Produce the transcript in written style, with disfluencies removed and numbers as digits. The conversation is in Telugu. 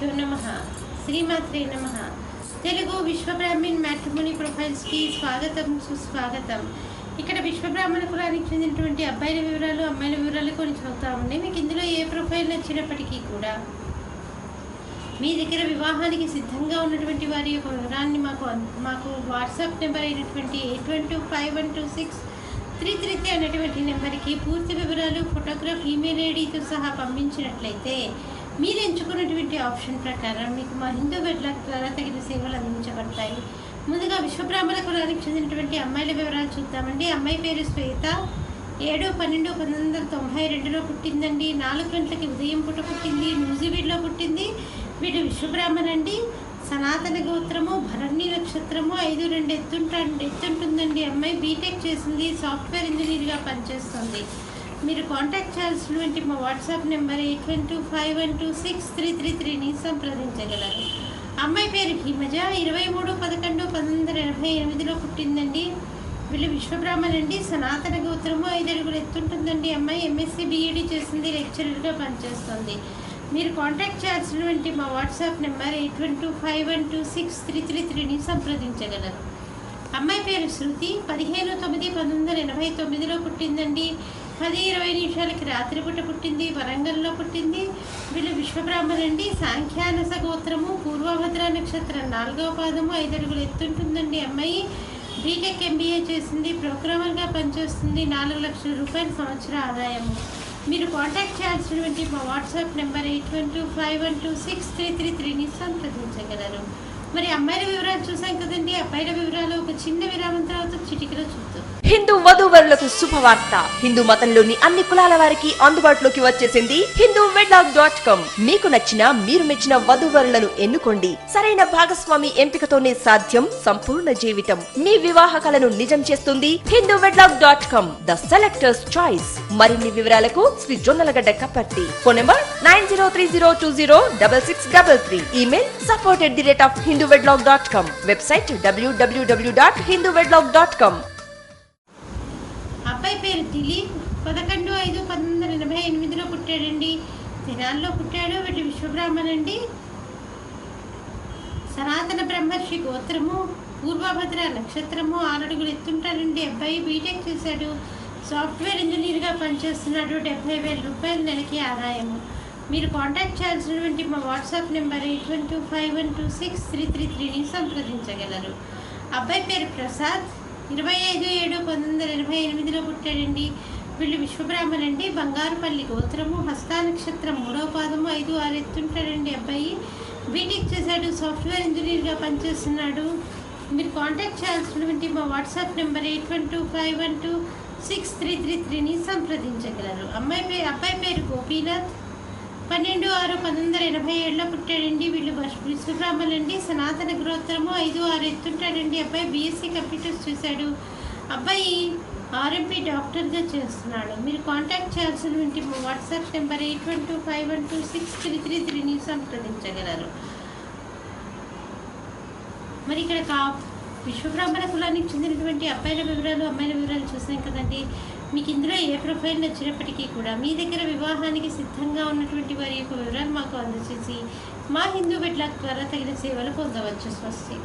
శ్రీగురుభ్యో నమః. శ్రీమాత్రే నమః. తెలుగు విశ్వబ్రాహ్మణ్ మ్యాట్రిమోనీ ప్రొఫైల్స్కి స్వాగతం, సుస్వాగతం. ఇక్కడ విశ్వబ్రాహ్మణ కులానికి చెందినటువంటి అబ్బాయిల వివరాలు, అమ్మాయిల వివరాలు కొన్ని చదువుతామండి. మీకు ఇందులో ఏ ప్రొఫైల్ నచ్చినప్పటికీ కూడా మీ దగ్గర వివాహానికి సిద్ధంగా ఉన్నటువంటి వారి యొక్క వివరాన్ని మాకు వాట్సాప్ నెంబర్ అయినటువంటి 8125126333 అనేటువంటి నెంబర్కి పూర్తి వివరాలు, ఫోటోగ్రాఫ్, ఈమెయిల్ ఐడితో సహా పంపించినట్లయితే మీరు ఎంచుకున్నటువంటి ఆప్షన్ ప్రకారం మీకు మా హిందూ వెడ్లాక్ ద్వారా తగిన సేవలు అందించబడతాయి. ముందుగా విశ్వబ్రాహ్మణ కులానికి చెందినటువంటి అమ్మాయిల వివరాలు చూద్దామండి. అమ్మాయి పేరు శ్వేత. 7/12/1992లో పుట్టిందండి. 4 గంటలకి ఉదయం పూట పుట్టింది. న్యూజివీడ్లో పుట్టింది. వీడు విశ్వబ్రాహ్మణండి. సనాతన గోత్రము, భరణి నక్షత్రము, 5'2" ఎత్తుంటుందండి. అమ్మాయి బీటెక్ చేసింది, సాఫ్ట్వేర్ ఇంజనీర్గా పనిచేస్తుంది. మీరు కాంటాక్ట్ చేయాల్సినటువంటి మా వాట్సాప్ నెంబర్ 8125126333ని సంప్రదించగలరు. అమ్మాయి పేరు హిమజ. 23/11/1988లో పుట్టిందండి. వీళ్ళు విశ్వబ్రాహ్మణండి. సనాతన గోత్రము, 5 అడుగులు ఎత్తుంటుందండి. అమ్మాయి ఎంఎస్సీ బీఈడీ చేసింది, లెక్చరర్గా పనిచేస్తుంది. మీరు కాంటాక్ట్ చేయాల్సినటువంటి మా వాట్సాప్ నెంబర్ 8125126333ని సంప్రదించగలరు. అమ్మాయి పేరు శృతి. 15/9/1989లో పుట్టిందండి. 10:20 రాత్రిపూట పుట్టింది. వరంగల్లో పుట్టింది. వీళ్ళు విశ్వబ్రాహ్మణండి. సాంఖ్యానస గోత్రము, పూర్వభద్ర నక్షత్రం, 4వ పాదము, 5 అడుగులు ఎత్తుంటుందండి. అమ్మాయి బీటెక్ ఎంబీఏ చేసింది, ప్రోగ్రామర్గా పనిచేస్తుంది. 4 లక్షల రూపాయల సంవత్సర ఆదాయము. మీరు కాంటాక్ట్ చేయాల్సినటువంటి మా వాట్సాప్ నెంబర్ 8125126333ని సంప్రదించగలరు. మరి అమ్మాయిల వివరాలు చూసాం కదండి. అబ్బాయిల వివరాలు ఒక చిన్న విరామం తర్వాత చిటికలో చూద్దాం. హిందూ వధూవరులకు శుభవార్త. హిందూ మతంలోని అన్ని కులాల వారికి అందుబాటులోకి వచ్చేసింది హిందూ వెడ్లాక్.com. మీకు నచ్చిన, మీరు మెచ్చిన వధూవరులను ఎన్నుకోండి. సరైన భాగస్వామి ఎంపికతోనే సాధ్యం సంపూర్ణ జీవితం. మీ వివాహ కలను నిజం చేస్తుంది Hindu wedlock, the selectors choice. మరిన్ని వివరాలకు Shri Jonnalagadda Kaparthi. Phone number 9030206633. Email support@hindoovedlog.com. Website www.hindoovedlog.com. అబ్బాయి పేరు దిలీప్. 11/5/1988లో పుట్టాడండి. తెనాల్లో పుట్టాడు. వీళ్ళు విశ్వబ్రాహ్మణండి. సనాతన బ్రహ్మర్షి గోత్రము, పూర్వభద్ర నక్షత్రము, 6 అడుగులు ఎత్తుంటాడండి. అబ్బాయి బీటెక్ చేశాడు, సాఫ్ట్వేర్ ఇంజనీర్గా పనిచేస్తున్నాడు. 70,000 రూపాయలు నెలకి ఆదాయము. మీరు కాంటాక్ట్ చేయాల్సినటువంటి మా వాట్సాప్ నెంబర్ 8125126333ని సంప్రదించగలరు. అబ్బాయి పేరు ప్రసాద్. 25/7/1988లో పుట్టాడండి. వీళ్ళు విశ్వబ్రాహ్మణండి. బంగారుపల్లి గోత్రము, హస్తా నక్షత్రం, 3వ పాదము, 5-6 ఎత్తుంటాడండి. అబ్బాయి బీటెక్ చేశాడు, సాఫ్ట్వేర్ ఇంజనీర్గా పనిచేస్తున్నాడు. మీరు కాంటాక్ట్ చేయాల్సినటువంటి మా వాట్సాప్ నెంబర్ 8125126333ని సంప్రదించగలరు. అబ్బాయి పేరు గోపీనాథ్. 12/6/1987లో పుట్టాడండి. వీళ్ళు విశ్వబ్రాహ్మణండి. సనాతన గోత్రము, 5-6 ఎత్తుంటాడండి. అబ్బాయి బీఎస్సీ కంప్యూటర్స్ చేశాడు. అబ్బాయి ఆర్ఎంపీ డాక్టర్గా చేస్తున్నాడు. మీరు కాంటాక్ట్ చేయాల్సినటువంటి మా వాట్సాప్ నెంబర్ 8125126333ని సంప్రదించగలరు. మరి ఇక్కడ విశ్వబ్రాహ్మణ కులానికి చెందినటువంటి అబ్బాయిల వివరాలు, అమ్మాయిల వివరాలు చూసాం కదండి. మీకు ఇందులో ఏ ప్రొఫైల్ నచ్చినప్పటికీ కూడా మీ దగ్గర వివాహానికి సిద్ధంగా ఉన్నటువంటి వారి యొక్క వివరాలు మాకు అందజేసి మా హిందూ వెడ్లాక్ ద్వారా తగిన సేవలు పొందవచ్చు. స్వస్తి.